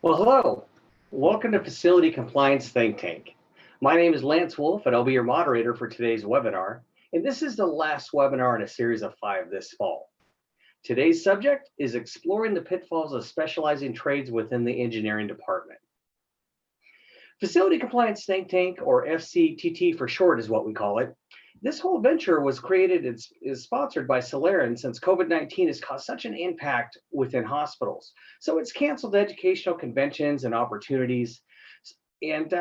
Well, hello. Welcome to Facility Compliance Think Tank. My name is Lance Woolf, and I'll be your moderator for today's webinar. And this is the last webinar in a series of 5 this fall. Today's subject is exploring the pitfalls of specializing trades within the engineering department. Facility Compliance Think Tank, or FCTT for short, is what we call it. This whole venture was created and is sponsored by Soleran since COVID-19 has caused such an impact within hospitals. So it's canceled educational conventions and opportunities. And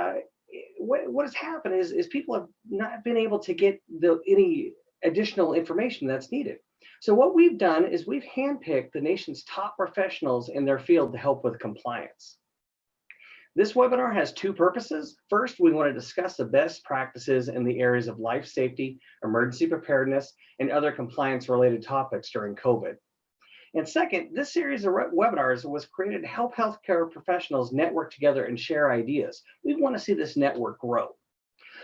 what has happened is people have not been able to get any additional information that's needed. So what we've done is we've handpicked the nation's top professionals in their field to help with compliance. This webinar has 2 purposes. First, we want to discuss the best practices in the areas of life safety, emergency preparedness, and other compliance-related topics during COVID. And second, this series of webinars was created to help healthcare professionals network together and share ideas. We want to see this network grow.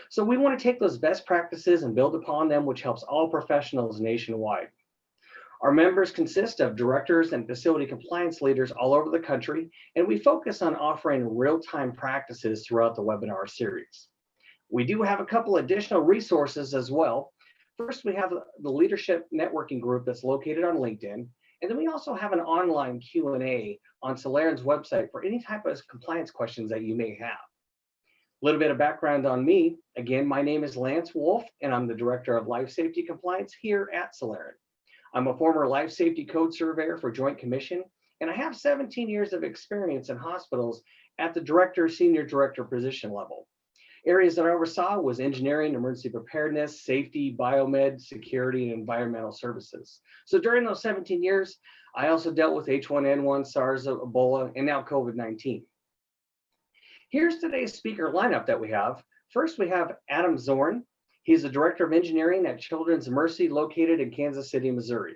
So we want to take those best practices and build upon them, which helps all professionals nationwide. Our members consist of directors and facility compliance leaders all over the country, and we focus on offering real-time practices throughout the webinar series. We do have a couple additional resources as well. First, we have the leadership networking group that's located on LinkedIn, and then we also have an online Q&A on Soleran's website for any type of compliance questions that you may have. A little bit of background on me. Again, my name is Lance Woolf, and I'm the Director of Life Safety Compliance here at Soleran. I'm a former life safety code surveyor for Joint Commission, and I have 17 years of experience in hospitals at the director, senior director position level. Areas that I oversaw was engineering, emergency preparedness, safety, biomed, security, and environmental services. So during those 17 years, I also dealt with H1N1, SARS, Ebola, and now COVID-19. Here's today's speaker lineup that we have. First, we have Adam Zorn. He's the Director of Engineering at Children's Mercy located in Kansas City, Missouri.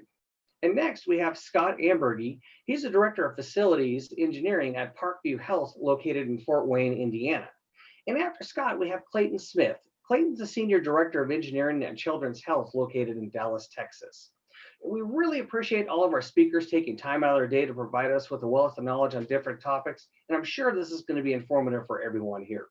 And next we have Scott Amburgey. He's the Director of Facilities Engineering at Parkview Health located in Fort Wayne, Indiana. And after Scott, we have Clayton Smith. Clayton's the Senior Director of Engineering at Children's Health located in Dallas, Texas. We really appreciate all of our speakers taking time out of their day to provide us with a wealth of knowledge on different topics. And I'm sure this is going to be informative for everyone here.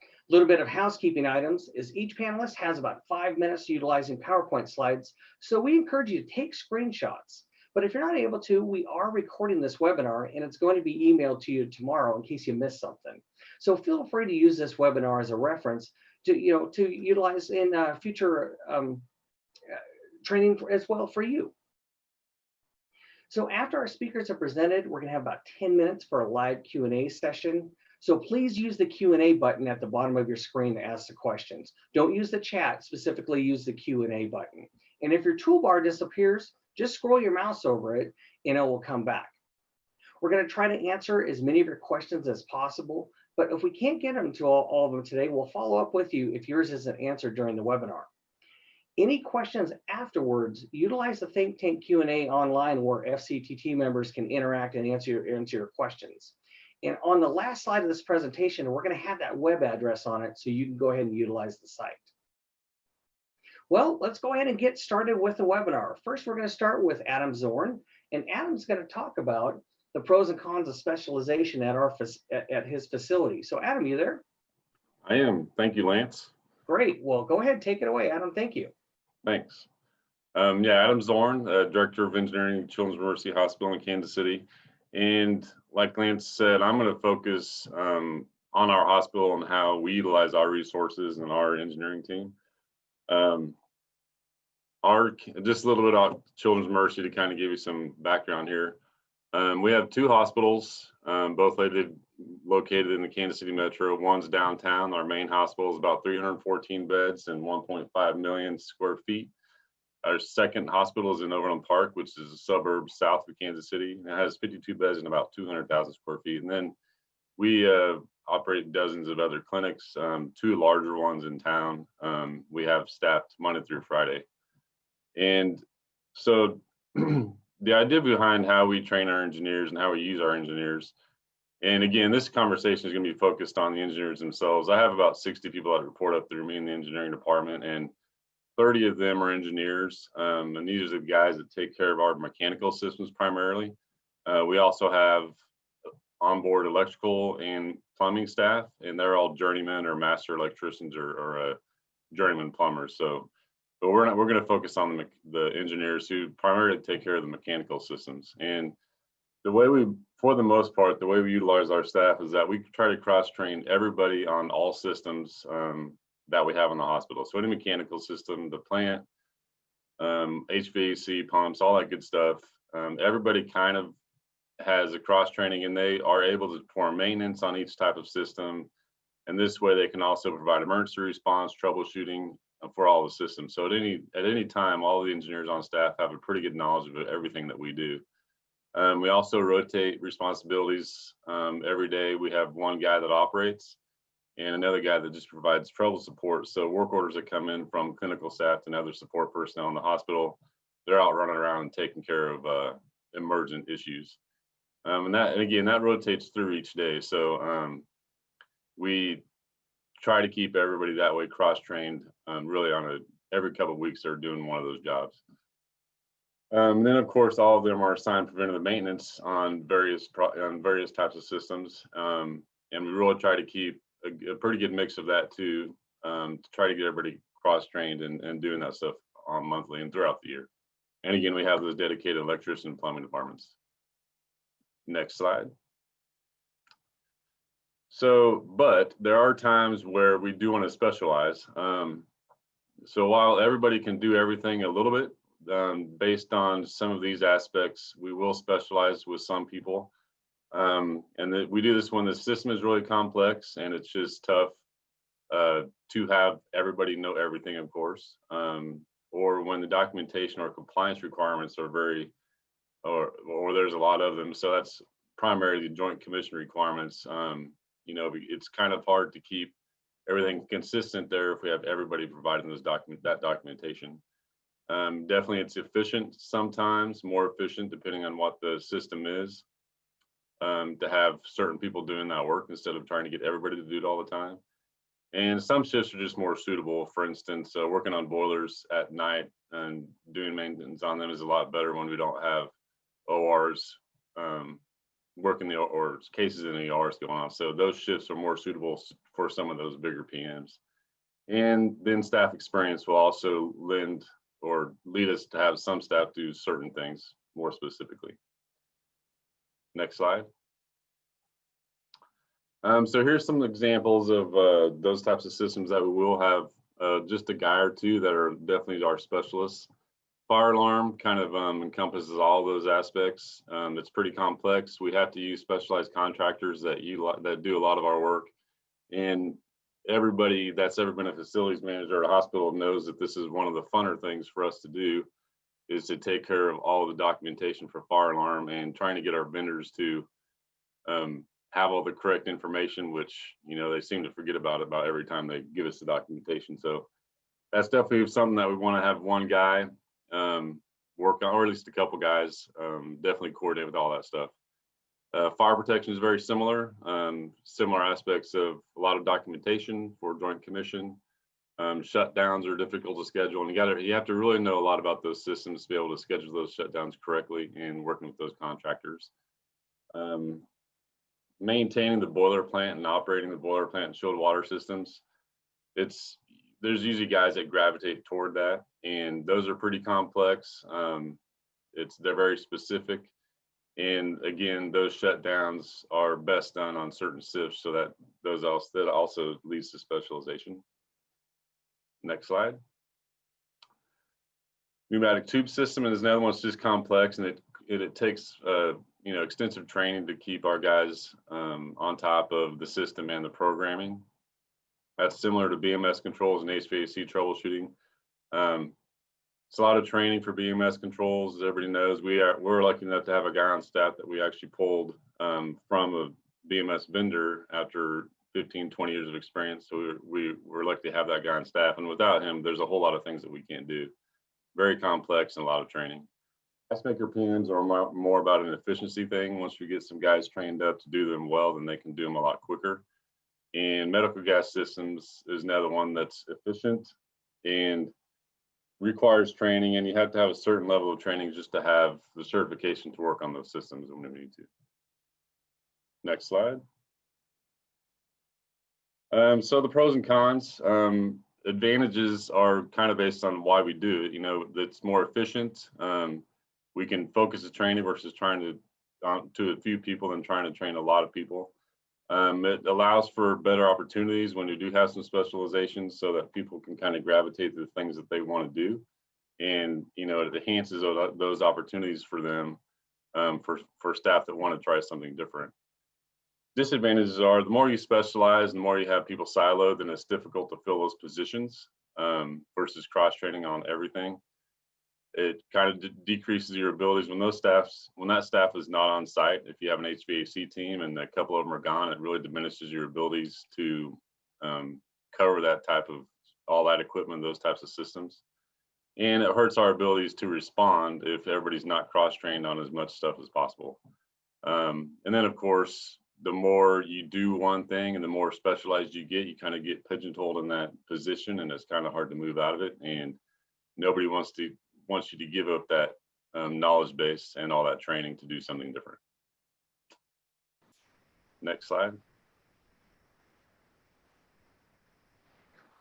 A little bit of housekeeping items is each panelist has about 5 minutes utilizing PowerPoint slides, so we encourage you to take screenshots. But if you're not able to, we are recording this webinar and it's going to be emailed to you tomorrow in case you missed something. So feel free to use this webinar as a reference to utilize in future training as well for you. So after our speakers have presented, we're going to have about 10 minutes for a live Q&A session. So please use the Q&A button at the bottom of your screen to ask the questions. Don't use the chat, specifically use the Q&A button. And if your toolbar disappears, just scroll your mouse over it and it will come back. We're going to try to answer as many of your questions as possible, but if we can't get them to all of them today, we'll follow up with you if yours isn't answered during the webinar. Any questions afterwards, utilize the Think Tank Q&A online where FCTT members can interact and answer your questions. And on the last slide of this presentation, we're going to have that web address on it so you can go ahead and utilize the site. Well, let's go ahead and get started with the webinar. First, we're going to start with Adam Zorn, and Adam's going to talk about the pros and cons of specialization at his facility. So Adam, you there? I am. Thank you, Lance. Great. Well, go ahead, take it away, Adam. Thank you. Thanks. Yeah, Adam Zorn, Director of Engineering at Children's Mercy Hospital in Kansas City. And like Lance said, I'm going to focus on our hospital and how we utilize our resources and our engineering team. Just a little bit about Children's Mercy to kind of give you some background here. We have 2 hospitals, both located in the Kansas City metro. One's downtown. Our main hospital is about 314 beds and 1.5 million square feet. Our second hospital is in Overland Park, which is a suburb south of Kansas City. It has 52 beds and about 200,000 square feet. And then we operate dozens of other clinics, 2 larger ones in town. We have staffed Monday through Friday. And so the idea behind how we train our engineers and how we use our engineers, and again, this conversation is going to be focused on the engineers themselves. I have about 60 people that report up through me in the engineering department, and 30 of them are engineers, and these are the guys that take care of our mechanical systems primarily. We also have onboard electrical and plumbing staff, and they're all journeymen or master electricians or journeyman plumbers. So, but we're going to focus on the engineers who primarily take care of the mechanical systems. And the way for the most part, the way we utilize our staff is that we try to cross-train everybody on all systems that we have in the hospital. So any mechanical system, the plant, HVAC, pumps, all that good stuff. Everybody kind of has a cross-training, and they are able to perform maintenance on each type of system. And this way they can also provide emergency response, troubleshooting for all the systems. So at any time, all the engineers on staff have a pretty good knowledge of everything that we do. We also rotate responsibilities. Every day we have one guy that operates and another guy that just provides trouble support. So work orders that come in from clinical staff and other support personnel in the hospital, they're out running around and taking care of emergent issues. And again, that rotates through each day. So we try to keep everybody that way cross-trained, really every couple of weeks they're doing one of those jobs. Then of course, all of them are assigned preventative maintenance on various types of systems. And we really try to keep a pretty good mix of that too, to try to get everybody cross-trained and doing that stuff on monthly and throughout the year. And again, we have those dedicated electrician and plumbing departments. Next slide. So, but there are times where we do want to specialize. So while everybody can do everything a little bit, based on some of these aspects, we will specialize with some people. And we do this when the system is really complex and it's just tough to have everybody know everything, of course, or when the documentation or compliance requirements are or there's a lot of them. So that's primarily the Joint Commission requirements. It's kind of hard to keep everything consistent there if we have everybody providing that documentation. Definitely it's efficient sometimes, more efficient depending on what the system is, to have certain people doing that work instead of trying to get everybody to do it all the time. And some shifts are just more suitable. For instance, working on boilers at night and doing maintenance on them is a lot better when we don't have ORs working or cases in the ORs going on. So those shifts are more suitable for some of those bigger PMs. And then staff experience will also lead us to have some staff do certain things more specifically. Next slide. So here's some examples of those types of systems that we will have just a guy or two that are definitely our specialists. Fire alarm kind of encompasses all those aspects. It's pretty complex. We have to use specialized contractors that do a lot of our work. And everybody that's ever been a facilities manager at a hospital knows that this is one of the funner things for us to do, is to take care of all of the documentation for fire alarm and trying to get our vendors to have all the correct information, which, they seem to forget about every time they give us the documentation. So that's definitely something that we want to have one guy work on, or at least a couple guys, definitely coordinate with all that stuff. Fire protection is very similar, similar aspects of a lot of documentation for Joint Commission. Shutdowns are difficult to schedule, and you have to really know a lot about those systems to be able to schedule those shutdowns correctly and working with those contractors. Maintaining the boiler plant and operating the boiler plant and chilled water systems, there's usually guys that gravitate toward that, and those are pretty complex. They're very specific. And again, those shutdowns are best done on certain shifts, so that also leads to specialization. Next slide. Pneumatic tube system is another one that's just complex, and it takes extensive training to keep our guys on top of the system and the programming. That's similar to BMS controls and HVAC troubleshooting. It's a lot of training for BMS controls. As everybody knows, we're lucky enough to have a guy on staff that we actually pulled from a BMS vendor after 15, 20 years of experience. So we're lucky to have that guy on staff. And without him, there's a whole lot of things that we can't do. Very complex and a lot of training. Gas maker PMs are more about an efficiency thing. Once we get some guys trained up to do them well, then they can do them a lot quicker. And medical gas systems is another one that's efficient and requires training, and you have to have a certain level of training just to have the certification to work on those systems when we need to. Next slide. So the pros and cons, advantages are kind of based on why we do it. You know, it's more efficient. We can focus the training versus trying to a few people than trying to train a lot of people. It allows for better opportunities when we do have some specializations so that people can kind of gravitate to the things that they want to do. And, you know, it enhances those opportunities for them, for staff that want to try something different. Disadvantages are the more you specialize, the more you have people siloed, then it's difficult to fill those positions, versus cross training on everything. It kind of decreases your abilities when that staff is not on site. If you have an HVAC team and a couple of them are gone, it really diminishes your abilities to cover that type of all that equipment, those types of systems. And it hurts our abilities to respond if everybody's not cross trained on as much stuff as possible. And then of course, the more you do one thing and the more specialized you kind of get pigeonholed in that position, and it's kind of hard to move out of it. And nobody wants you to give up that knowledge base and all that training to do something different. Next slide.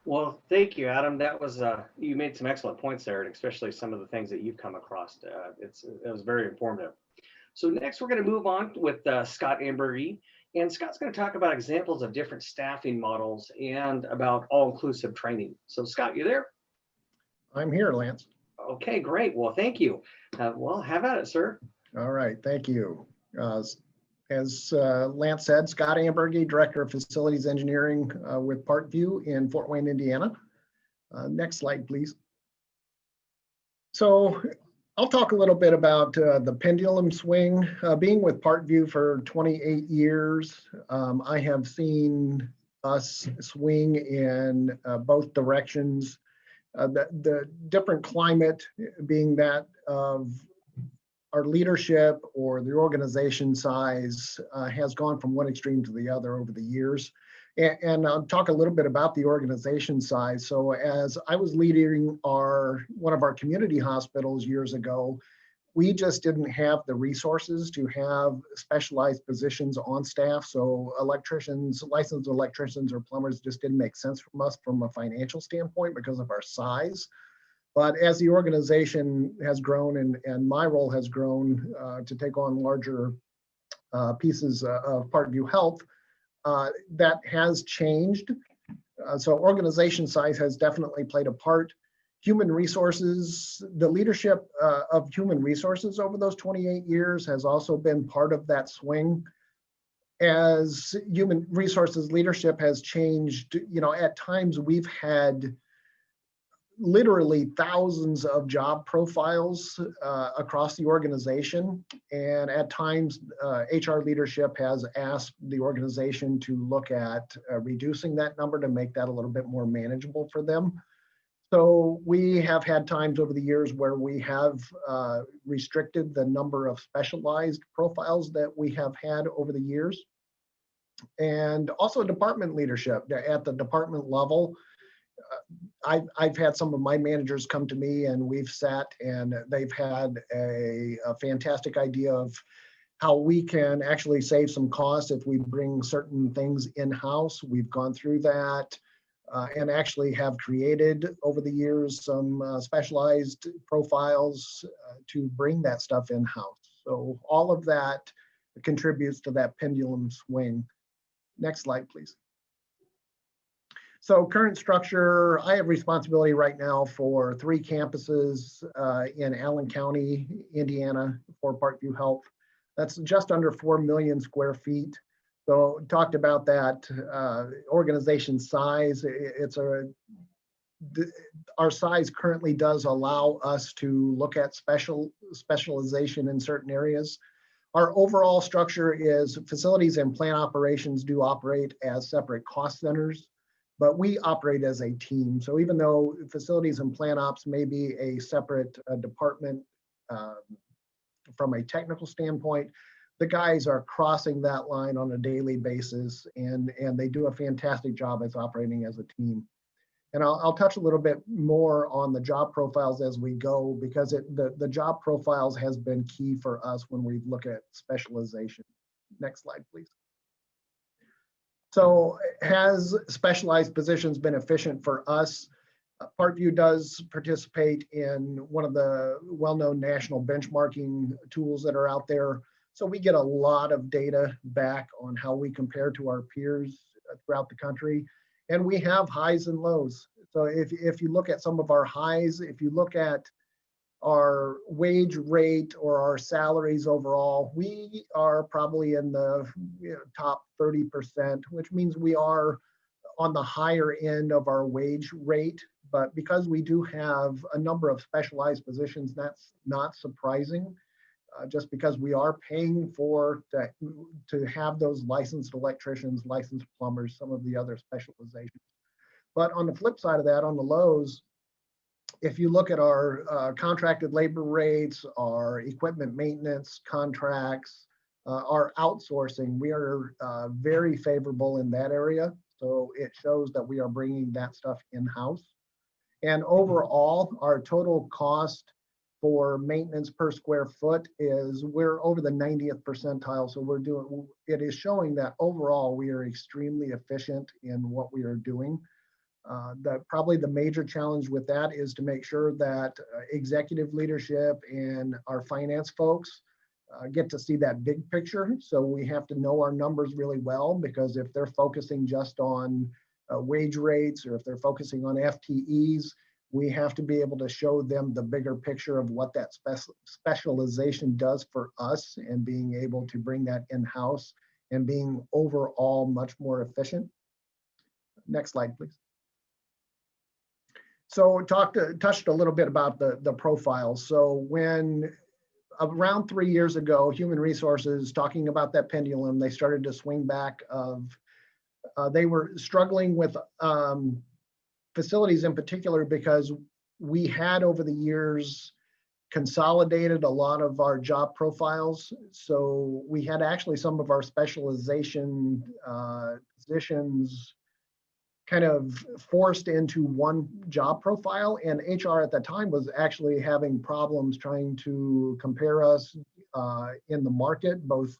Well, thank you, Adam. That was you made some excellent points there, and especially some of the things that you've come across. It was very informative. So next, we're going to move on with Scott Amburgey, and Scott's going to talk about examples of different staffing models and about all-inclusive training. So Scott, you there? I'm here, Lance. Okay, great. Well, thank you. Well, have at it, sir. All right, thank you. As Lance said, Scott Amburgey, Director of Facilities Engineering with Parkview in Fort Wayne, Indiana. Next slide, please. So I'll talk a little bit about the pendulum swing. Being with Parkview for 28 years, I have seen us swing in both directions. The different climate being that of our leadership or the organization size has gone from one extreme to the other over the years. And I'll talk a little bit about the organization size. So as I was leading one of our community hospitals years ago, we just didn't have the resources to have specialized positions on staff. So electricians, licensed electricians or plumbers just didn't make sense from us from a financial standpoint because of our size. But as the organization has grown and my role has grown to take on larger pieces of Parkview Health, that has changed. So organization size has definitely played a part. Human resources, the leadership of human resources over those 28 years has also been part of that swing. As human resources leadership has changed, you know, at times we've had literally thousands of job profiles across the organization. And at times, HR leadership has asked the organization to look at reducing that number to make that a little bit more manageable for them. So we have had times over the years where we have restricted the number of specialized profiles that we have had over the years. And also department leadership at the department level. I've had some of my managers come to me and we've sat and they've had a fantastic idea of how we can actually save some costs if we bring certain things in-house. We've gone through that and actually have created over the years some specialized profiles to bring that stuff in-house. So all of that contributes to that pendulum swing. Next slide, please. So current structure, I have responsibility right now for 3 campuses in Allen County, Indiana for Parkview Health. That's just under 4 million square feet. So talked about that organization size. Our size currently does allow us to look at specialization in certain areas. Our overall structure is facilities and plant operations do operate as separate cost centers, but we operate as a team. So even though facilities and plant ops may be a separate department from a technical standpoint, the guys are crossing that line on a daily basis and they do a fantastic job as operating as a team. And I'll touch a little bit more on the job profiles as we go because the job profiles has been key for us when we look at specialization. Next slide, please. So has specialized positions been efficient for us? Parkview does participate in one of the well-known national benchmarking tools that are out there. So we get a lot of data back on how we compare to our peers throughout the country. And we have highs and lows. So if you look at some of our highs, if you look at our wage rate or our salaries overall, we are probably in the top 30%, which means we are on the higher end of our wage rate. But because we do have a number of specialized positions, that's not surprising, just because we are paying for to have those licensed electricians, licensed plumbers, some of the other specializations. But on the flip side of that, on the lows, if you look at our contracted labor rates, our equipment maintenance contracts, our outsourcing, we are very favorable in that area. So it shows that we are bringing that stuff in-house. And overall, our total cost for maintenance per square foot is we're over the 90th percentile. So it is showing that overall we are extremely efficient in what we are doing. Probably the major challenge with that is to make sure that executive leadership and our finance folks get to see that big picture. So we have to know our numbers really well, because if they're focusing just on wage rates, or if they're focusing on FTEs, we have to be able to show them the bigger picture of what that specialization does for us, and being able to bring that in-house and being overall much more efficient. Next slide, please. So touched a little bit about the profiles. So when around 3 years ago, Human Resources, talking about that pendulum, they started to swing back of, they were struggling with facilities in particular, because we had over the years consolidated a lot of our job profiles. So we had actually some of our specialization positions kind of forced into one job profile, and HR at the time was actually having problems trying to compare us in the market, both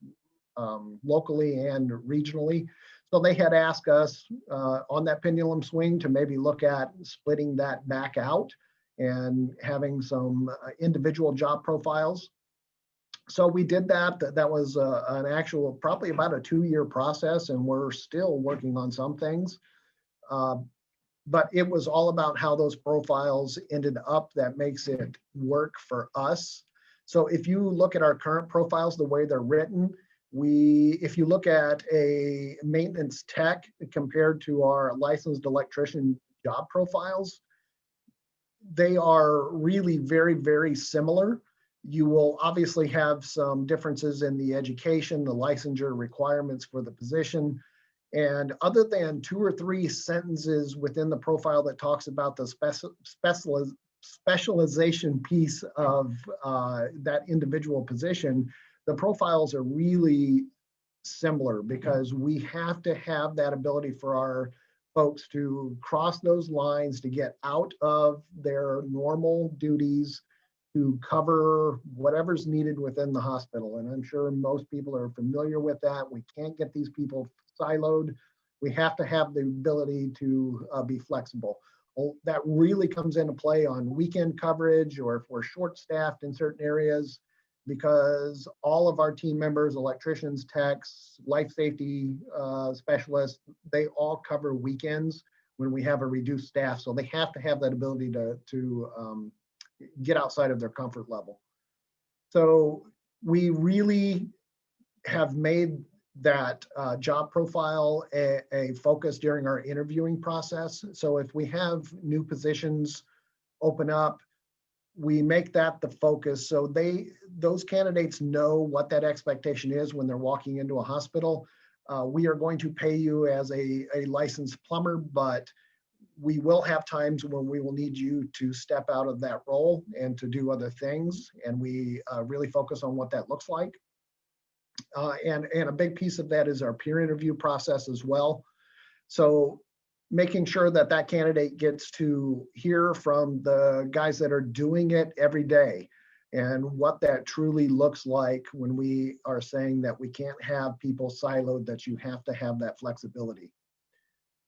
locally and regionally. So they had asked us on that pendulum swing to maybe look at splitting that back out and having some individual job profiles. So we did that. That was an actual, probably about a 2-year process, and we're still working on some things. But it was all about how those profiles ended up that makes it work for us. So if you look at our current profiles, the way they're written, if you look at a maintenance tech compared to our licensed electrician job profiles, they are really very, very similar. You will obviously have some differences in the education, the licensure requirements for the position. And other than 2 or 3 sentences within the profile that talks about the specialization piece of that individual position, the profiles are really similar, because we have to have that ability for our folks to cross those lines, to get out of their normal duties, to cover whatever's needed within the hospital. And I'm sure most people are familiar with that. We can't get these people siloed. We have to have the ability to be flexible. Well, that really comes into play on weekend coverage, or if we're short-staffed in certain areas, because all of our team members, electricians, techs, life safety specialists, they all cover weekends when we have a reduced staff. So they have to have that ability to get outside of their comfort level. So we really have made that job profile a focus during our interviewing process. So if we have new positions open up, we make that the focus. So those candidates know what that expectation is when they're walking into a hospital. We are going to pay you as a licensed plumber, but we will have times when we will need you to step out of that role and to do other things. And we really focus on what that looks like. And a big piece of that is our peer interview process as well. So making sure that that candidate gets to hear from the guys that are doing it every day. and what that truly looks like when we are saying that we can't have people siloed, that you have to have that flexibility.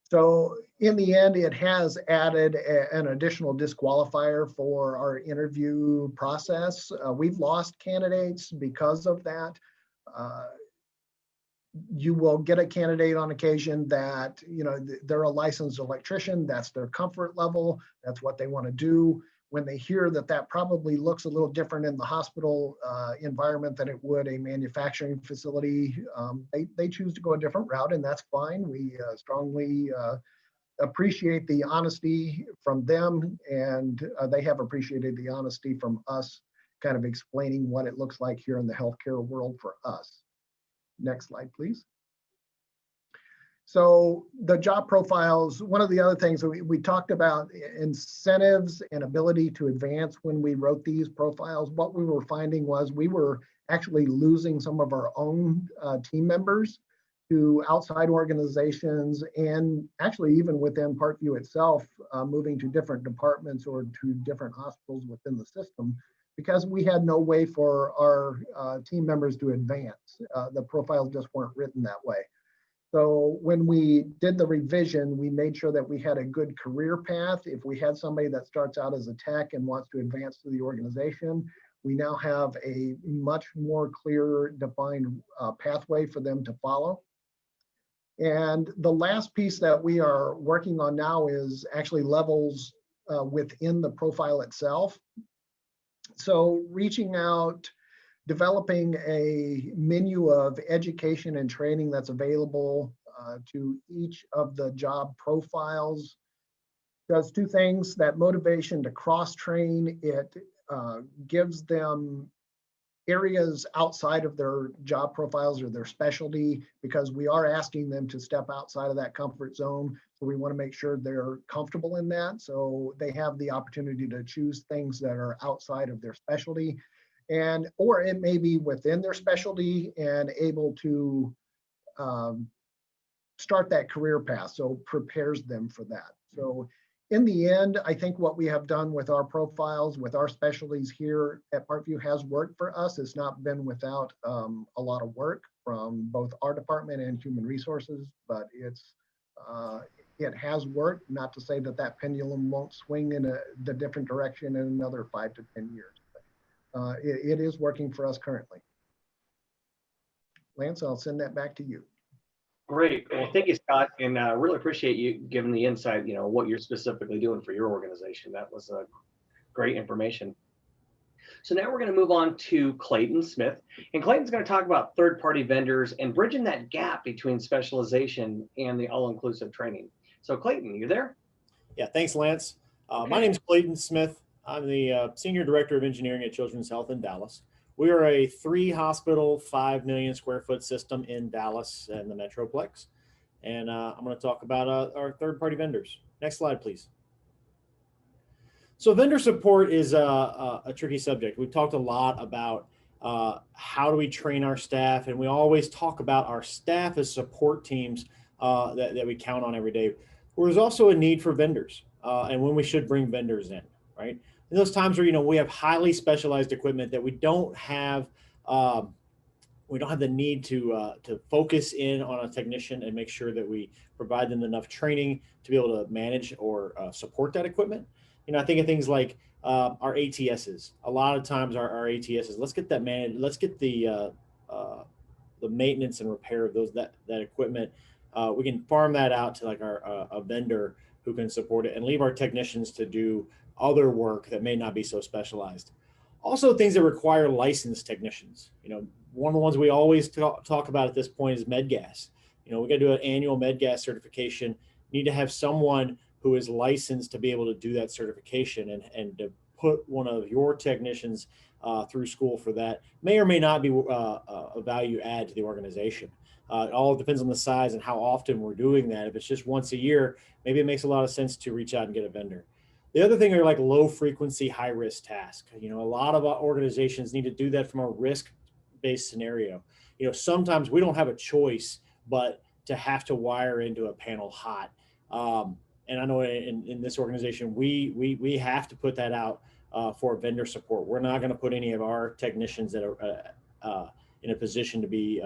So in the end, it has added an additional disqualifier for our interview process. We've lost candidates because of that. You will get a candidate on occasion that, they're a licensed electrician, that's their comfort level, that's what they want to do. When they hear that that probably looks a little different in the hospital environment than it would a manufacturing facility, they choose to go a different route, and that's fine. We strongly appreciate the honesty from them, and they have appreciated the honesty from us, kind of explaining what it looks like here in the healthcare world for us. Next slide, please. So the job profiles, one of the other things that we talked about, incentives and ability to advance when we wrote these profiles. What we were finding was we were actually losing some of our own team members to outside organizations, and actually even within Parkview itself, moving to different departments or to different hospitals within the system, because we had no way for our team members to advance. The profiles just weren't written that way. So when we did the revision, we made sure that we had a good career path. If we had somebody that starts out as a tech and wants to advance through the organization, we now have a much more clear defined pathway for them to follow. And the last piece that we are working on now is actually levels within the profile itself. So reaching out, developing a menu of education and training that's available to each of the job profiles does two things: that motivation to cross-train. It gives them areas outside of their job profiles or their specialty, because we are asking them to step outside of that comfort zone. So we want to make sure they're comfortable in that. So they have the opportunity to choose things that are outside of their specialty, or it may be within their specialty and able to start that career path. So prepares them for that. So in the end, I think what we have done with our profiles, with our specialties here at Parkview has worked for us. It's not been without a lot of work from both our department and human resources, but it has worked. Not to say that that pendulum won't swing in the different direction in another 5 to 10 years. But it is working for us currently. Lance, I'll send that back to you. Great. Well, thank you, Scott, and really appreciate you giving the insight, what you're specifically doing for your organization. That was great information. So now we're going to move on to Clayton Smith, and Clayton's going to talk about third-party vendors and bridging that gap between specialization and the all-inclusive training. So Clayton, you there? Yeah, thanks, Lance. Okay. My name is Clayton Smith. I'm the Senior Director of Engineering at Children's Health in Dallas. We are a 3-hospital, 5 million square foot system in Dallas and the Metroplex. And I'm going to talk about our third-party vendors. Next slide, please. So vendor support is a tricky subject. We've talked a lot about how do we train our staff, and we always talk about our staff as support teams that we count on every day. There's also a need for vendors and when we should bring vendors in, right? In those times where, we have highly specialized equipment that we don't have the need to focus in on a technician and make sure that we provide them enough training to be able to manage or support that equipment. I think of things like our ATSs. A lot of times our ATSs, let's get that managed. Let's get the maintenance and repair of that equipment. We can farm that out to like a vendor who can support it and leave our technicians to do other work that may not be so specialized. Also, things that require licensed technicians. One of the ones we always talk about at this point is MedGas. We got to do an annual MedGas certification. Need to have someone who is licensed to be able to do that certification, and to put one of your technicians through school for that may or may not be a value add to the organization. It all depends on the size and how often we're doing that. If it's just once a year, maybe it makes a lot of sense to reach out and get a vendor. The other thing are like low frequency, high risk tasks. A lot of organizations need to do that from a risk-based scenario. Sometimes we don't have a choice but to have to wire into a panel hot. And I know in this organization, we have to put that out for vendor support. We're not going to put any of our technicians that are in a position to be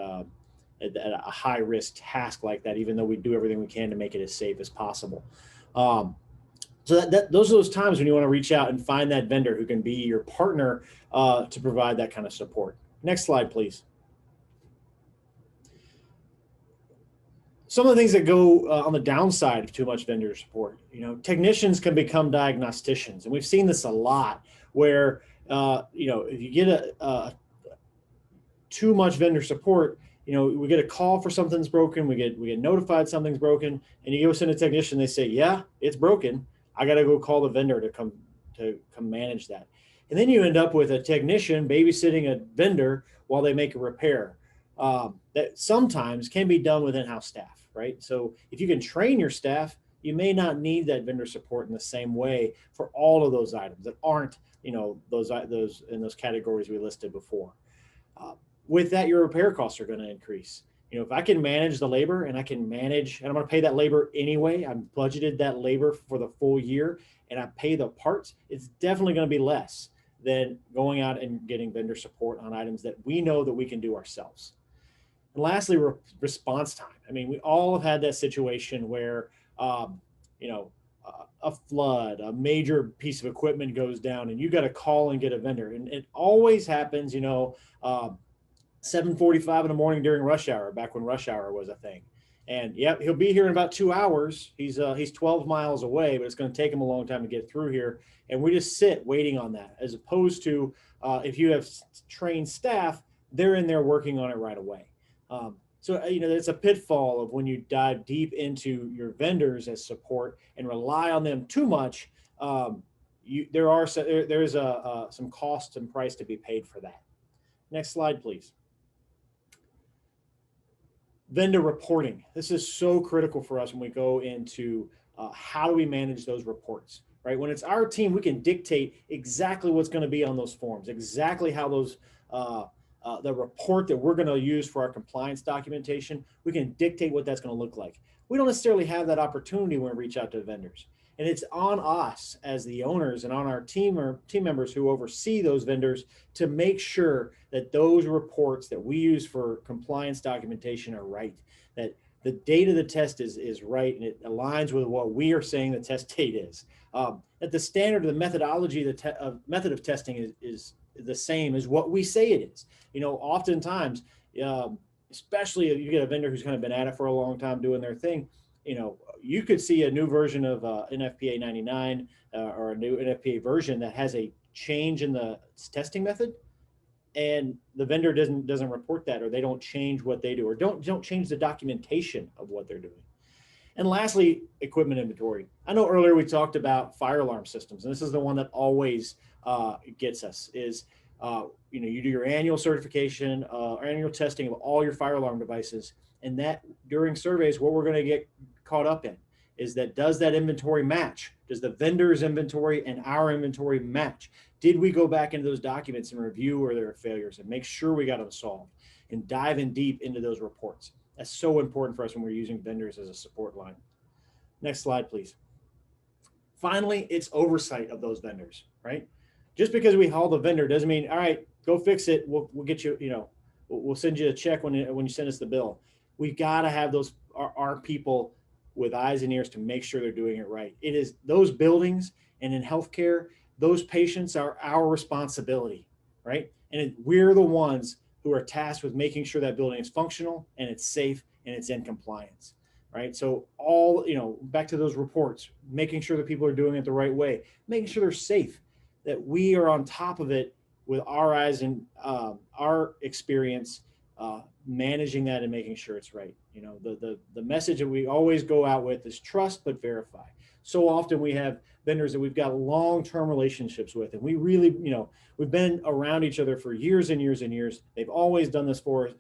at a high risk task like that, even though we do everything we can to make it as safe as possible. So those are those times when you want to reach out and find that vendor who can be your partner to provide that kind of support. Next slide, please. Some of the things that go on the downside of too much vendor support, technicians can become diagnosticians. And we've seen this a lot where, if you get too much vendor support, we get a call for something's broken, we get notified something's broken, and you go send a technician, they say, yeah, it's broken. I got to go call the vendor to come manage that. And then you end up with a technician babysitting a vendor while they make a repair. That sometimes can be done with in-house staff, right? So if you can train your staff, you may not need that vendor support in the same way for all of those items that aren't, those in those categories we listed before. With that, your repair costs are going to increase. If I can manage the labor and I'm going to pay that labor anyway, I'm budgeted that labor for the full year and I pay the parts, it's definitely going to be less than going out and getting vendor support on items that we know that we can do ourselves. And lastly, response time. I mean, we all have had that situation where, a flood, a major piece of equipment goes down and you got to call and get a vendor. And it always happens, 7:45 in the morning during rush hour, back when rush hour was a thing. And yep, he'll be here in about 2 hours. He's 12 miles away, but it's going to take him a long time to get through here. And we just sit waiting on that, as opposed to if you have trained staff, they're in there working on it right away. So it's a pitfall of when you dive deep into your vendors as support and rely on them too much. There is some cost and price to be paid for that. Next slide, please. Vendor reporting. This is so critical for us when we go into how do we manage those reports, right? When it's our team, we can dictate exactly what's going to be on those forms, exactly how those the report that we're going to use for our compliance documentation, we can dictate what that's going to look like. We don't necessarily have that opportunity when we reach out to vendors. And it's on us as the owners and on our team or team members who oversee those vendors to make sure that those reports that we use for compliance documentation are right, that the date of the test is right and it aligns with what we are saying the test date is. That the standard of the methodology, method of testing is the same as what we say it is. Oftentimes, especially if you get a vendor who's kind of been at it for a long time doing their thing, you could see a new version of NFPA 99 or a new NFPA version that has a change in the testing method, and the vendor doesn't report that, or they don't change what they do, or don't change the documentation of what they're doing. And lastly, equipment inventory. I know earlier we talked about fire alarm systems, and this is the one that always gets us is, you do your annual certification, annual testing of all your fire alarm devices, and that during surveys, what we're going to get caught up in is that does that inventory match? Does the vendor's inventory and our inventory match? Did we go back into those documents and review where there are failures and make sure we got them solved and dive in deep into those reports? That's so important for us when we're using vendors as a support line. Next slide, please. Finally, it's oversight of those vendors, right? Just because we haul the vendor doesn't mean, all right, go fix it. We'll get you, we'll send you a check when you send us the bill. We've got to have our people with eyes and ears to make sure they're doing it right. It is those buildings, and in healthcare, those patients are our responsibility, right? And we're the ones who are tasked with making sure that building is functional and it's safe and it's in compliance, right? So back to those reports, making sure that people are doing it the right way, making sure they're safe, that we are on top of it with our eyes and our experience, managing that and making sure it's right. The message that we always go out with is trust but verify. So often we have vendors that we've got long-term relationships with, and we really, we've been around each other for years and years and years. They've always done this for us.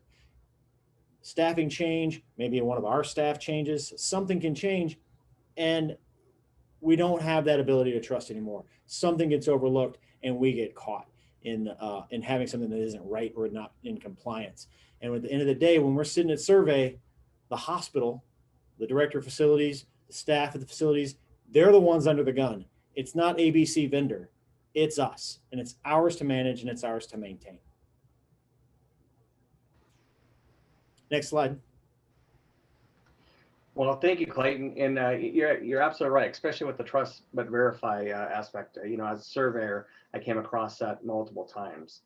Staffing change, maybe one of our staff changes, something can change, and we don't have that ability to trust anymore. Something gets overlooked and we get caught in having something that isn't right or not in compliance. And at the end of the day, when we're sitting at survey, the hospital, the director of facilities, the staff at the facilities, they're the ones under the gun. It's not ABC vendor. it's us, and it's ours to manage, and it's ours to maintain. Next slide. Well, thank you, Clayton. And you're absolutely right, especially with the trust but verify aspect. As a surveyor, I came across that multiple times.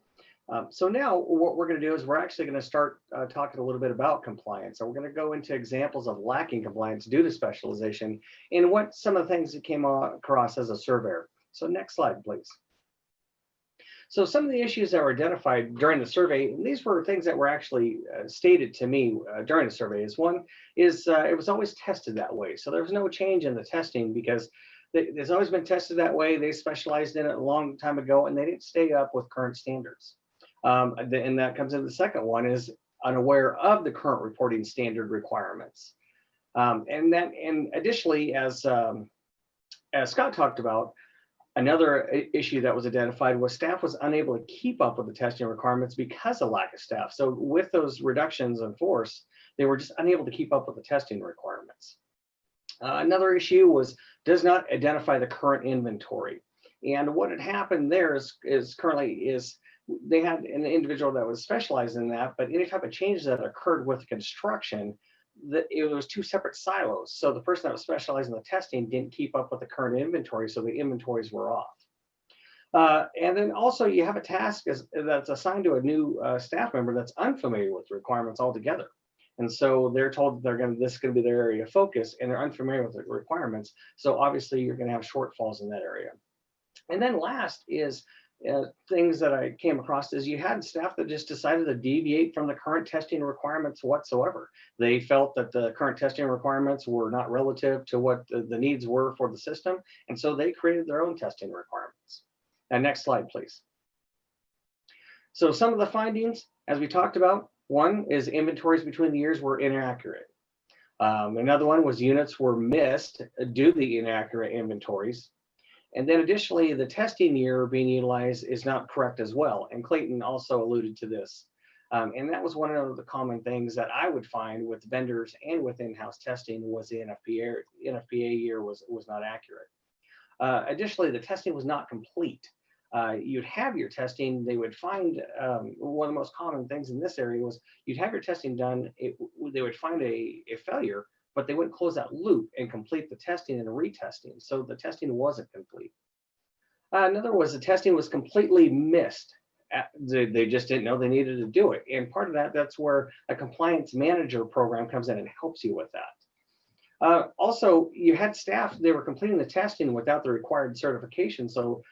So now what we're going to do is we're actually going to start talking a little bit about compliance. So we're going to go into examples of lacking compliance due to specialization and what some of the things that came across as a surveyor. So next slide, please. So some of the issues that were identified during the survey, and these were things that were actually stated to me during the survey, is one is it was always tested that way. So there was no change in the testing because it's always been tested that way. They specialized in it a long time ago and they didn't stay up with current standards. And that comes into the second one is unaware of the current reporting standard requirements. And additionally, as Scott talked about, another issue that was identified was staff was unable to keep up with the testing requirements because of lack of staff. So with those reductions in force, they were just unable to keep up with the testing requirements. Another issue was does not identify the current inventory. And what had happened there is they had an individual that was specialized in that, but any type of changes that occurred with construction, that it was two separate silos. So the person that was specialized in the testing didn't keep up with the current inventory, so the inventories were off. And then also you have a task that's assigned to a new staff member that's unfamiliar with the requirements altogether. And so they're told that this is going to be their area of focus and they're unfamiliar with the requirements. So obviously you're going to have shortfalls in that area. And then last is things that I came across is you had staff that just decided to deviate from the current testing requirements whatsoever. They felt that the current testing requirements were not relative to what the needs were for the system. And so they created their own testing requirements. And next slide, please. So some of the findings, as we talked about, one is inventories between the years were inaccurate. Another one was units were missed due to the inaccurate inventories. And then additionally, the testing year being utilized is not correct as well. And Clayton also alluded to this. And that was one of the common things that I would find with vendors and with in-house testing was the NFPA year was not accurate. Additionally, the testing was not complete. You'd have your testing, they would find one of the most common things in this area was you'd have your testing done, they would find a failure, but they wouldn't close that loop and complete the testing and retesting. So the testing wasn't complete. Another was the testing was completely missed. They just didn't know they needed to do it. And part of that's where a compliance manager program comes in and helps you with that. Also, you had staff, they were completing the testing without the required certification. So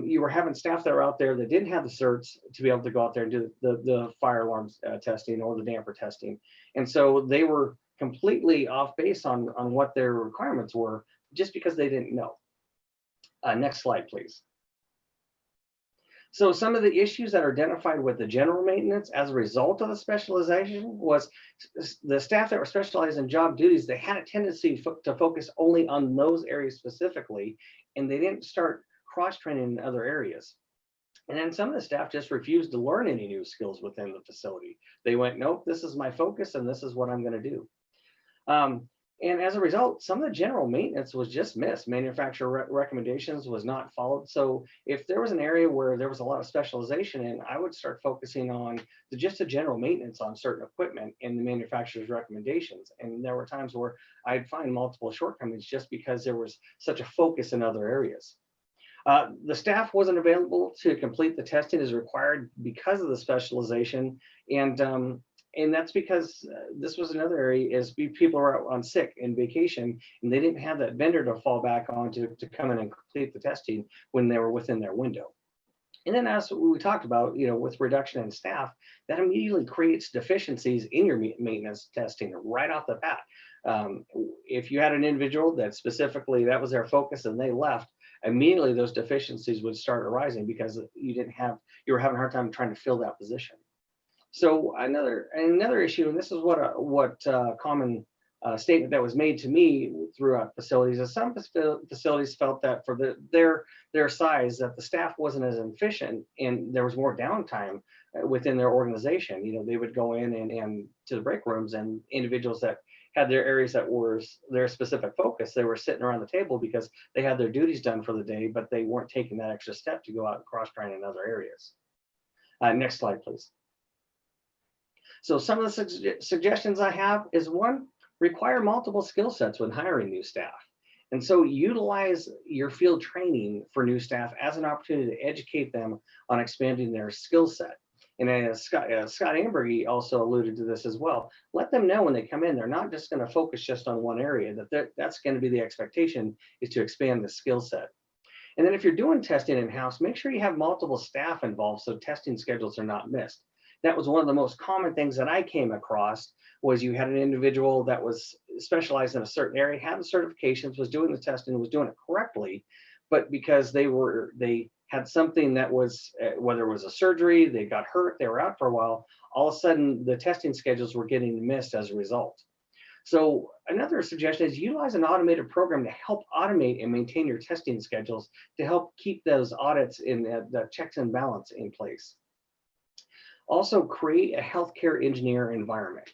you were having staff that were out there that didn't have the certs to be able to go out there and do the fire alarms testing or the damper testing. And so they were completely off base on what their requirements were just because they didn't know. Next slide, please. So some of the issues that are identified with the general maintenance as a result of the specialization was the staff that were specialized in job duties, they had a tendency to focus only on those areas specifically, and they didn't start cross-training in other areas. And then some of the staff just refused to learn any new skills within the facility. They went, nope, this is my focus and this is what I'm going to do. And as a result, some of the general maintenance was just missed. Manufacturer recommendations was not followed. So if there was an area where there was a lot of specialization in, I would start focusing on just the general maintenance on certain equipment and the manufacturer's recommendations. And there were times where I'd find multiple shortcomings just because there was such a focus in other areas. The staff wasn't available to complete the testing as required because of the specialization. And that's because this was another area is people were out on sick and vacation, and they didn't have that vendor to fall back on to come in and complete the testing when they were within their window. And then as we talked about, with reduction in staff, that immediately creates deficiencies in your maintenance testing right off the bat. If you had an individual that specifically that was their focus and they left, immediately those deficiencies would start arising because you were having a hard time trying to fill that position. So another issue, and this is what common statement that was made to me throughout facilities, is some facilities felt that for their size that the staff wasn't as efficient and there was more downtime within their organization. They would go in and to the break rooms, and individuals that had their areas that were their specific focus. They were sitting around the table because they had their duties done for the day, but they weren't taking that extra step to go out and cross-train in other areas. Next slide, please. So some of the suggestions I have is, one, require multiple skill sets when hiring new staff. And so utilize your field training for new staff as an opportunity to educate them on expanding their skill set. And as Scott Amburgey also alluded to this as well, let them know when they come in, they're not just going to focus just on one area, that's going to be the expectation, is to expand the skill set. And then if you're doing testing in-house, make sure you have multiple staff involved so testing schedules are not missed. That was one of the most common things that I came across, was you had an individual that was specialized in a certain area, had the certifications, was doing the testing, was doing it correctly, but because they had something that was, whether it was a surgery, they got hurt, they were out for a while, all of a sudden the testing schedules were getting missed as a result. So another suggestion is utilize an automated program to help automate and maintain your testing schedules to help keep those audits in the checks and balance in place. Also, create a healthcare engineer environment.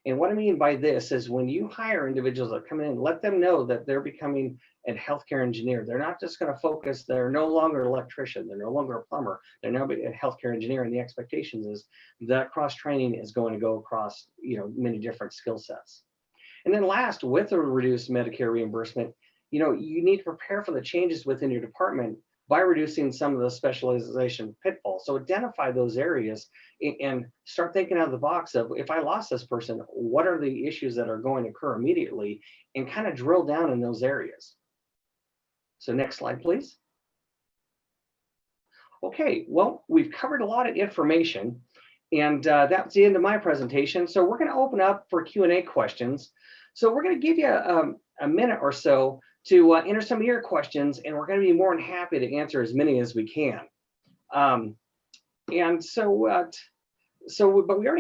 And what I mean by this is, when you hire individuals that come in, let them know that they're becoming a healthcare engineer. They're not just going to focus, they're no longer an electrician, they're no longer a plumber, they're now a healthcare engineer. And the expectations is that cross-training is going to go across, many different skill sets. And then last, with a reduced Medicare reimbursement, you need to prepare for the changes within your department by reducing some of the specialization pitfalls. So identify those areas and start thinking out of the box of, if I lost this person, what are the issues that are going to occur immediately, and kind of drill down in those areas. So next slide, please. Okay, well, we've covered a lot of information, and that's the end of my presentation. So we're going to open up for Q&A questions. So we're going to give you a minute or so to enter some of your questions, and we're going to be more than happy to answer as many as we can. But we already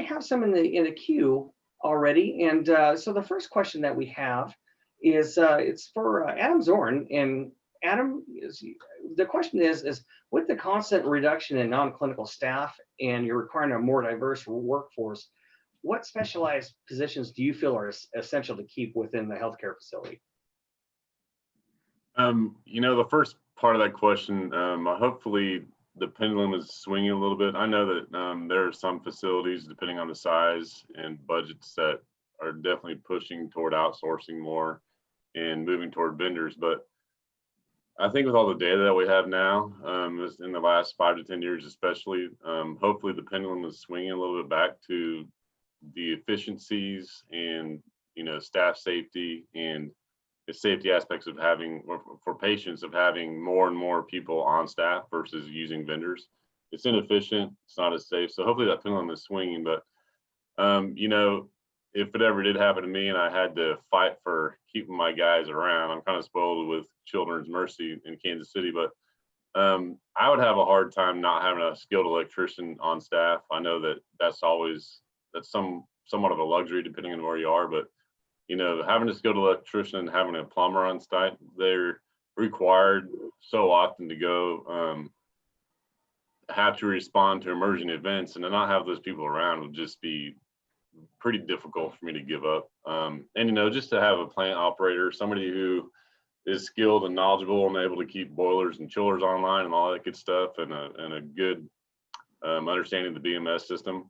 have some in the queue already, and so the first question that we have is it's for Adam Zorn. And Adam, the question is with the constant reduction in non-clinical staff and you're requiring a more diverse workforce, what specialized positions do you feel are essential to keep within the healthcare facility? The first part of that question, hopefully the pendulum is swinging a little bit. I know that there are some facilities, depending on the size and budgets, that are definitely pushing toward outsourcing more and moving toward vendors. But I think with all the data that we have now, in the last 5 to 10 years especially, hopefully the pendulum is swinging a little bit back to the efficiencies and staff safety and the safety aspects of having, or for patients, of having more and more people on staff versus using vendors. It's inefficient, it's not as safe. So hopefully that pendulum is swinging. But if it ever did happen to me and I had to fight for keeping my guys around, I'm kind of spoiled with Children's Mercy in Kansas City, but I would have a hard time not having a skilled electrician on staff. I know that that's somewhat of a luxury depending on where you are, but having a skilled electrician and having a plumber on site, they're required so often to go have to respond to emerging events, and to not have those people around would just be pretty difficult for me to give up. And just to have a plant operator, somebody who is skilled and knowledgeable and able to keep boilers and chillers online and all that good stuff, and a good understanding of the BMS system.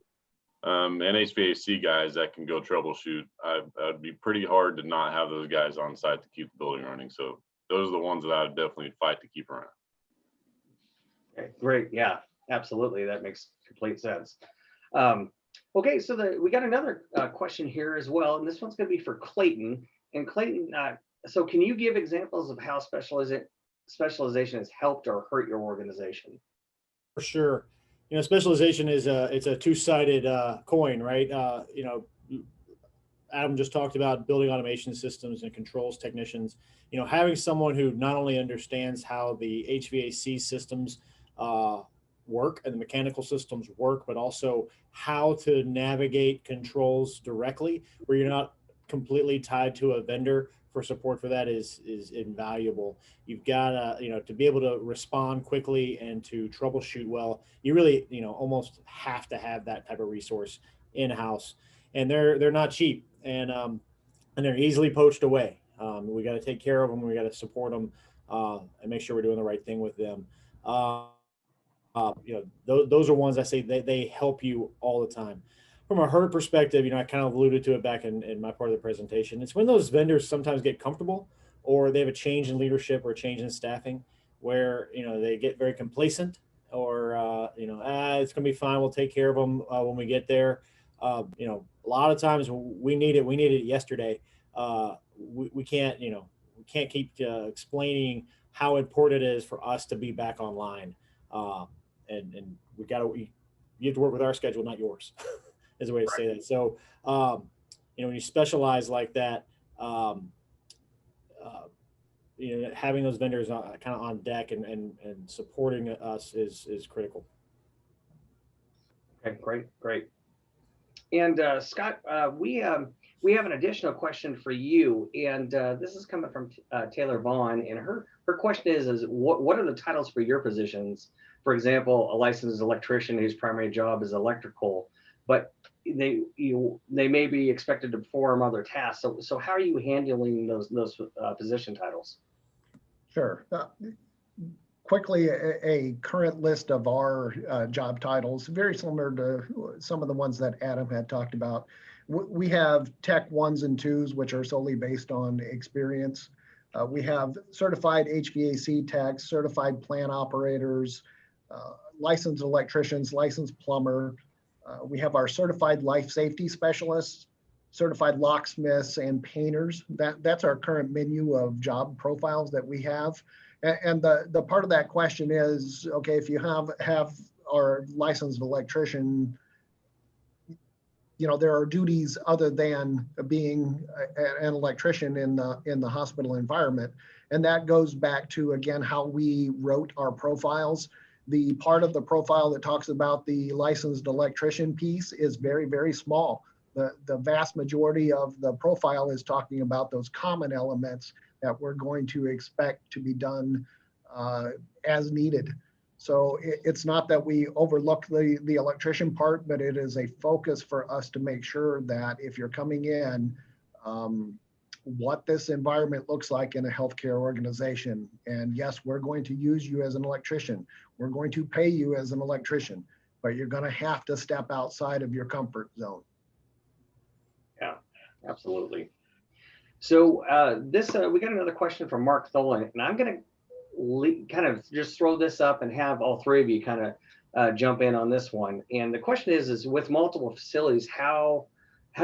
And HVAC guys that can go troubleshoot. I'd be pretty hard to not have those guys on site to keep the building running. So those are the ones that I would definitely fight to keep around. Okay, great. Yeah, absolutely. That makes complete sense. Okay, so we got another question here as well, and this one's going to be for Clayton. And Clayton, so can you give examples of how specialization has helped or hurt your organization? For sure. Specialization is it's a two-sided coin, right? Adam just talked about building automation systems and controls technicians. Having someone who not only understands how the HVAC systems work and the mechanical systems work, but also how to navigate controls directly, where you're not completely tied to a vendor for support for that is invaluable. You've got to be able to respond quickly and to troubleshoot well. You really almost have to have that type of resource in-house, and they're not cheap. And and they're easily poached away. We got to take care of them. We got to support them and make sure we're doing the right thing with them. Those are ones I say they help you all the time. From a herd perspective, I kind of alluded to it back in my part of the presentation. It's when those vendors sometimes get comfortable or they have a change in leadership or a change in staffing where, they get very complacent or, it's going to be fine. We'll take care of them when we get there. A lot of times we need it yesterday. We can't, we can't keep explaining how important it is for us to be back online. And you have to work with our schedule, not yours, is a way to say that. So, when you specialize like that, having those vendors kind of on deck and supporting us is critical. Okay, great. And Scott, we have an additional question for you, and this is coming from Taylor Vaughn, and her question is what are the titles for your positions? For example, a licensed electrician whose primary job is electrical, but they may be expected to perform other tasks. So how are you handling those position titles? Sure. Quickly, a current list of our job titles, very similar to some of the ones that Adam had talked about. We have Tech 1s and 2s, which are solely based on experience. We have certified HVAC techs, certified plant operators, licensed electricians, licensed plumber. We have our certified life safety specialists, certified locksmiths, and painters. That's our current menu of job profiles that we have. And the part of that question is, okay, if you have our licensed electrician, there are duties other than being an electrician in the hospital environment. And that goes back to, again, how we wrote our profiles. The part of the profile that talks about the licensed electrician piece is very, very small. The vast majority of the profile is talking about those common elements that we're going to expect to be done as needed. So it's not that we overlook the electrician part, but it is a focus for us to make sure that if you're coming in, what this environment looks like in a healthcare organization. And yes, we're going to use you as an electrician. We're going to pay you as an electrician, but you're going to have to step outside of your comfort zone. Yeah, absolutely. So we got another question from Mark Tholen, and I'm going to kind of just throw this up and have all three of you kind of jump in on this one. And the question is with multiple facilities, how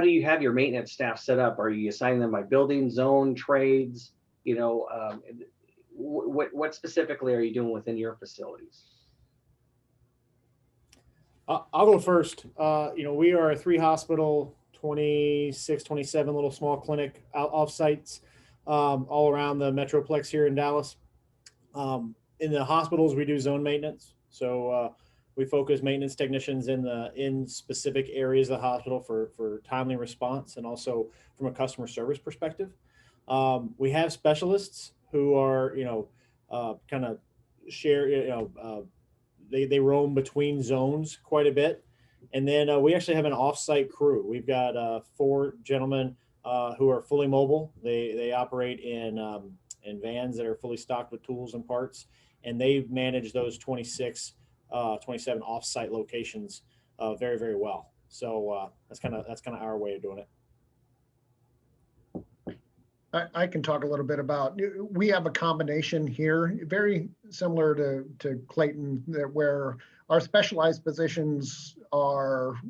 do you have your maintenance staff set up? Are you assigning them by building, zone, trades? What specifically are you doing within your facilities? I'll go first. We are a 3-hospital, 26, 27 little small clinic off sites all around the Metroplex here in Dallas. In the hospitals, we do zone maintenance. So we focus maintenance technicians in specific areas of the hospital for timely response and also from a customer service perspective. We have specialists who are, kind of share, they roam between zones quite a bit. And then we actually have an off-site crew. We've got 4 gentlemen who are fully mobile. They operate in vans that are fully stocked with tools and parts, and they manage those 27 off-site locations very, very well. So that's kind of our way of doing it. I can talk a little bit about, we have a combination here, very similar to Clayton, where our specialized positions are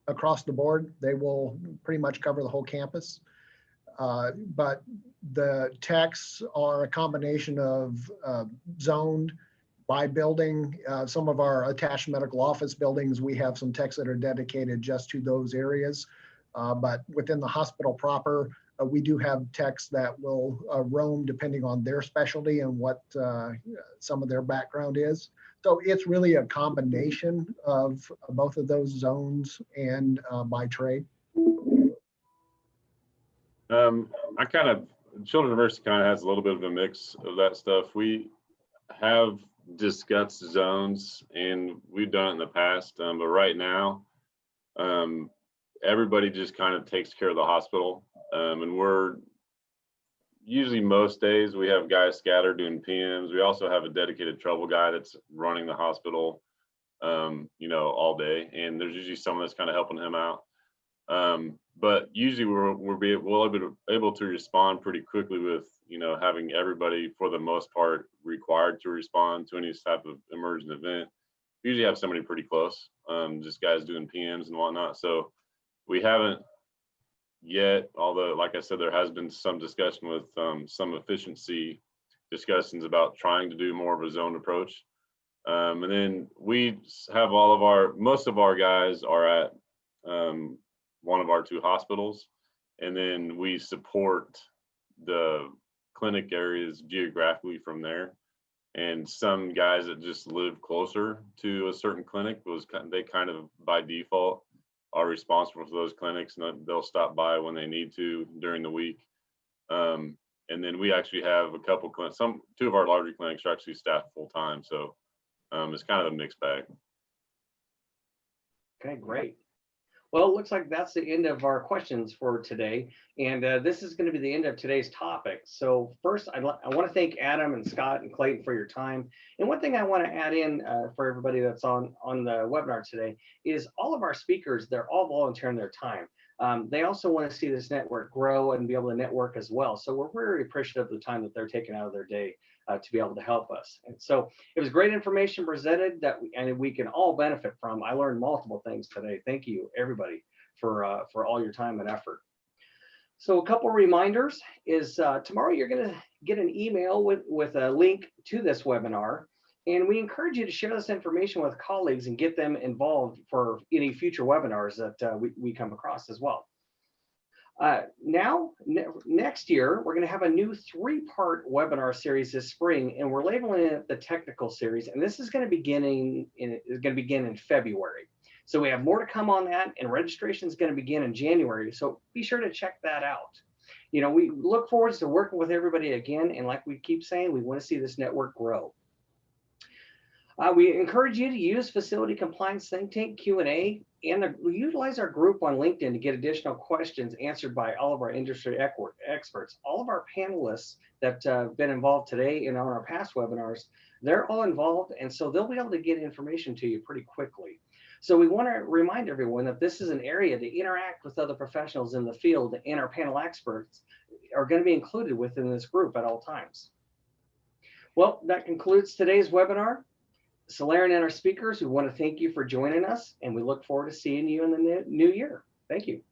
across the board. They will pretty much cover the whole campus. But the techs are a combination of zoned by building. Some of our attached medical office buildings, we have some techs that are dedicated just to those areas. But within the hospital proper, we do have techs that will roam depending on their specialty and what some of their background is. So it's really a combination of both of those zones and by trade. Children's University kind of has a little bit of a mix of that stuff. We have discussed zones and we've done it in the past, but right now, everybody just kind of takes care of the hospital. And we're usually most days we have guys scattered doing PMs. We also have a dedicated trouble guy that's running the hospital, all day. And there's usually someone that's kind of helping him out. But usually we'll able to respond pretty quickly with, having everybody for the most part required to respond to any type of emergent event. We usually have somebody pretty close, just guys doing PMs and whatnot. So we haven't yet, although like I said, there has been some discussion with some efficiency discussions about trying to do more of a zoned approach. And then we have most of our guys are at one of our 2 hospitals, and then we support the clinic areas geographically from there. And some guys that just live closer to a certain clinic, they kind of by default are responsible for those clinics, and they'll stop by when they need to during the week. And then we actually have a couple clinics. 2 of our larger clinics are actually staffed full time, so it's kind of a mixed bag. Okay, great. Well, it looks like that's the end of our questions for today. And this is going to be the end of today's topic. So first, I want to thank Adam and Scott and Clayton for your time. And one thing I want to add in for everybody that's on the webinar today is all of our speakers, they're all volunteering their time. They also want to see this network grow and be able to network as well. So we're very appreciative of the time that they're taking out of their day to be able to help us. And so it was great information presented that we can all benefit from. I learned multiple things today. Thank you, everybody, for all your time and effort. So a couple reminders is tomorrow you're going to get an email with a link to this webinar. And we encourage you to share this information with colleagues and get them involved for any future webinars that we come across as well. Next year, we're going to have a new 3-part webinar series this spring, and we're labeling it the technical series. And this is going to begin in February. So we have more to come on that, and registration is going to begin in January. So be sure to check that out. We look forward to working with everybody again. And like we keep saying, we want to see this network grow. We encourage you to use Facility Compliance Think Tank Q&A, and we utilize our group on LinkedIn to get additional questions answered by all of our industry experts. All of our panelists that have been involved today and on our past webinars, they're all involved, and so they'll be able to get information to you pretty quickly. So we want to remind everyone that this is an area to interact with other professionals in the field, and our panel experts are going to be included within this group at all times. Well, that concludes today's webinar. Soleran and our speakers, we want to thank you for joining us, and we look forward to seeing you in the new year. Thank you.